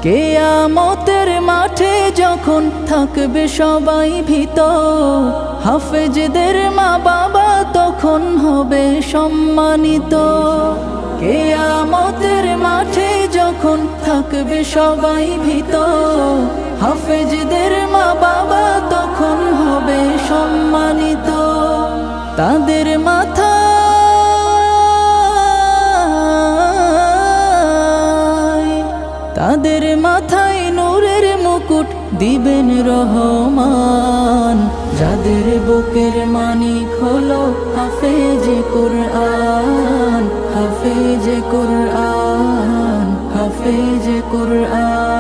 কিয়ামতের মাঠে যখন থাকবে সবাই ভীত, হাফেজদের মা বাবা তখন হবে সম্মানিত। কিয়ামতের মাঠে যখন থাকবে সবাই ভীত, হাফেজদের মা বাবা তখন হবে সম্মানিত। তাদের মাথায় নূরের মুকুট দিবেন রহমান, যাদের বুকের মানিক হলো হাফেজে কুরআন, হাফেজে কুরআন, হাফেজে কুরআন।